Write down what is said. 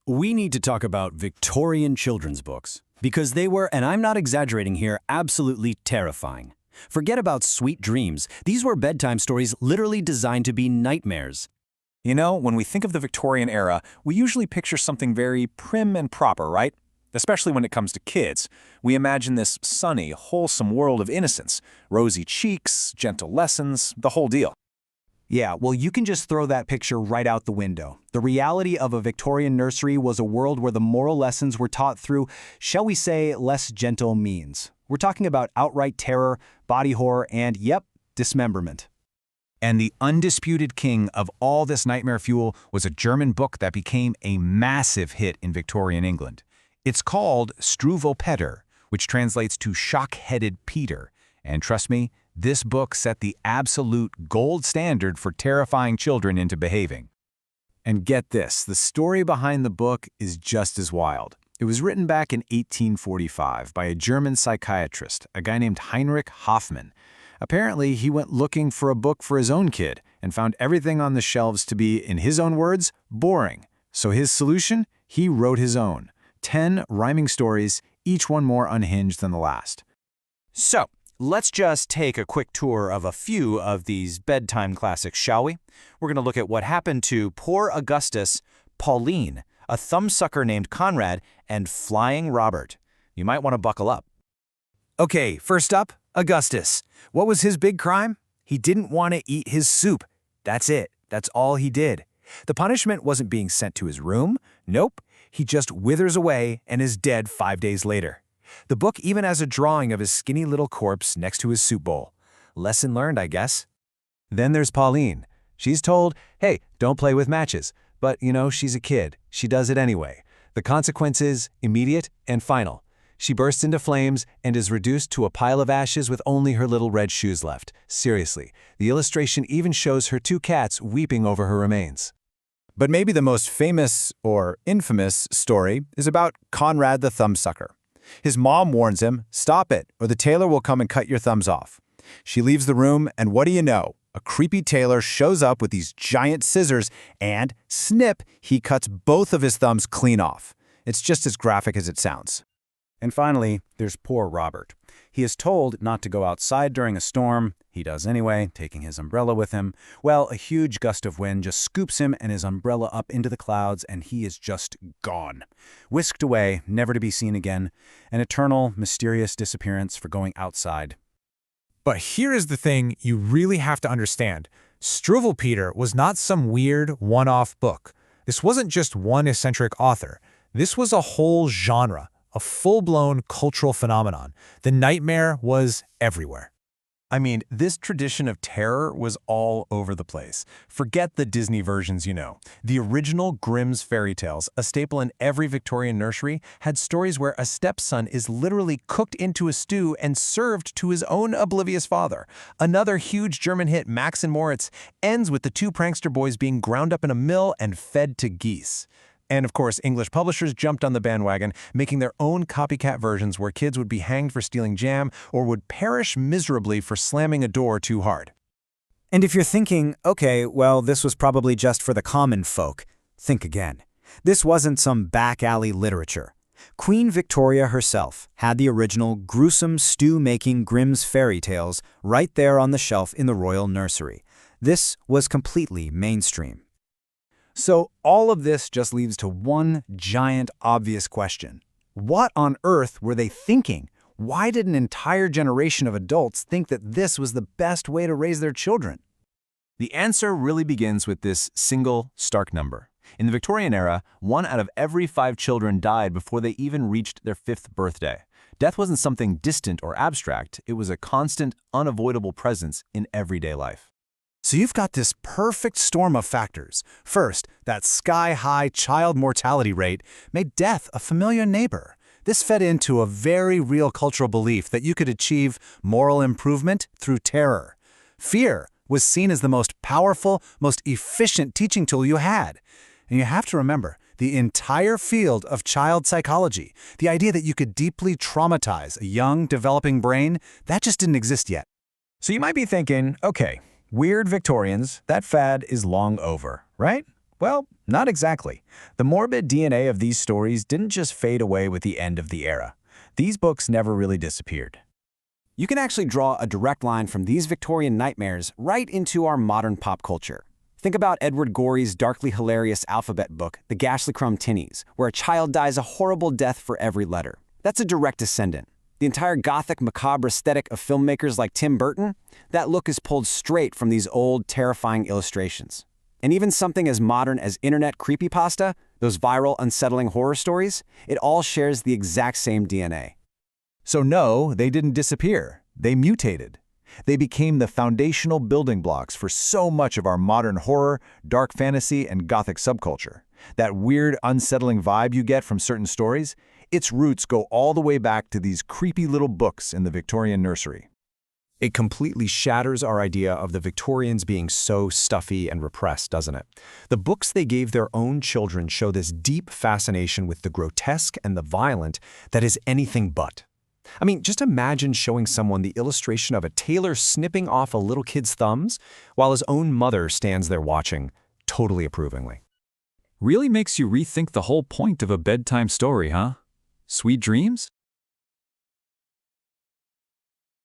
We need to talk about Victorian children's books, because they were, and I'm not exaggerating here, absolutely terrifying. Forget about sweet dreams. These were bedtime stories literally designed to be nightmares. You know, when we think of the Victorian era, we usually picture something very prim and proper, right? Especially when it comes to kids. We imagine this sunny, wholesome world of innocence, rosy cheeks, gentle lessons, the whole deal. Yeah, well, you can just throw that picture right out the window. The reality of a Victorian nursery was a world where the moral lessons were taught through, shall we say, less gentle means. We're talking about outright terror, body horror, and, yep, dismemberment. And the undisputed king of all this nightmare fuel was a German book that became a massive hit in Victorian England. It's called Struwwelpeter, which translates to shock-headed Peter. And trust me, this book set the absolute gold standard for terrifying children into behaving. And get this, the story behind the book is just as wild. It was written back in 1845 by a German psychiatrist, a guy named Heinrich Hoffmann. Apparently, he went looking for a book for his own kid and found everything on the shelves to be, in his own words, boring. So his solution? He wrote his own. 10 rhyming stories, each one more unhinged than the last. So, let's just take a quick tour of a few of these bedtime classics, shall we? We're going to look at what happened to poor Augustus, Pauline, a thumbsucker named Conrad, and Flying Robert. You might want to buckle up. Okay, first up, Augustus. What was his big crime? He didn't want to eat his soup. That's it. That's all he did. The punishment wasn't being sent to his room. Nope. He just withers away and is dead 5 days later. The book even has a drawing of his skinny little corpse next to his soup bowl. Lesson learned, I guess. Then there's Pauline. She's told, hey, don't play with matches. But, you know, she's a kid. She does it anyway. The consequence is immediate and final. She bursts into flames and is reduced to a pile of ashes with only her little red shoes left. Seriously, the illustration even shows her 2 cats weeping over her remains. But maybe the most famous, or infamous, story is about Conrad the thumbsucker. His mom warns him, stop it, or the tailor will come and cut your thumbs off. She leaves the room, and what do you know? A creepy tailor shows up with these giant scissors, and, snip, he cuts both of his thumbs clean off. It's just as graphic as it sounds. And finally, there's poor Robert. He is told not to go outside during a storm. He does anyway, taking his umbrella with him. Well, a huge gust of wind just scoops him and his umbrella up into the clouds, and he is just gone. Whisked away, never to be seen again. An eternal, mysterious disappearance for going outside. But here is the thing you really have to understand. Struwwelpeter was not some weird, one-off book. This wasn't just one eccentric author. This was a whole genre, a full-blown cultural phenomenon. The nightmare was everywhere. I mean, this tradition of terror was all over the place. Forget the Disney versions, you know. The original Grimm's fairy tales, a staple in every Victorian nursery, had stories where a stepson is literally cooked into a stew and served to his own oblivious father. Another huge German hit, Max and Moritz, ends with the 2 prankster boys being ground up in a mill and fed to geese. And of course, English publishers jumped on the bandwagon, making their own copycat versions where kids would be hanged for stealing jam or would perish miserably for slamming a door too hard. And if you're thinking, okay, well, this was probably just for the common folk, think again. This wasn't some back-alley literature. Queen Victoria herself had the original gruesome stew-making Grimm's fairy tales right there on the shelf in the royal nursery. This was completely mainstream. So all of this just leads to one giant obvious question. What on earth were they thinking? Why did an entire generation of adults think that this was the best way to raise their children? The answer really begins with this single, stark number. In the Victorian era, 1 out of every 5 children died before they even reached their 5th birthday. Death wasn't something distant or abstract. It was a constant, unavoidable presence in everyday life. So you've got this perfect storm of factors. First, that sky-high child mortality rate made death a familiar neighbor. This fed into a very real cultural belief that you could achieve moral improvement through terror. Fear was seen as the most powerful, most efficient teaching tool you had. And you have to remember, the entire field of child psychology, the idea that you could deeply traumatize a young, developing brain, that just didn't exist yet. So you might be thinking, okay, weird Victorians, that fad is long over, right? Well, not exactly. The morbid DNA of these stories didn't just fade away with the end of the era. These books never really disappeared. You can actually draw a direct line from these Victorian nightmares right into our modern pop culture. Think about Edward Gorey's darkly hilarious alphabet book, The Ghastly Crumb Tinnies, where a child dies a horrible death for every letter. That's a direct descendant. The entire gothic macabre aesthetic of filmmakers like Tim Burton, that look is pulled straight from these old, terrifying illustrations. And even something as modern as internet creepypasta, those viral, unsettling horror stories, it all shares the exact same DNA. So no, they didn't disappear. They mutated. They became the foundational building blocks for so much of our modern horror, dark fantasy, and gothic subculture. That weird, unsettling vibe you get from certain stories, its roots go all the way back to these creepy little books in the Victorian nursery. It completely shatters our idea of the Victorians being so stuffy and repressed, doesn't it? The books they gave their own children show this deep fascination with the grotesque and the violent that is anything but. I mean, just imagine showing someone the illustration of a tailor snipping off a little kid's thumbs while his own mother stands there watching, totally approvingly. Really makes you rethink the whole point of a bedtime story, huh? Sweet dreams?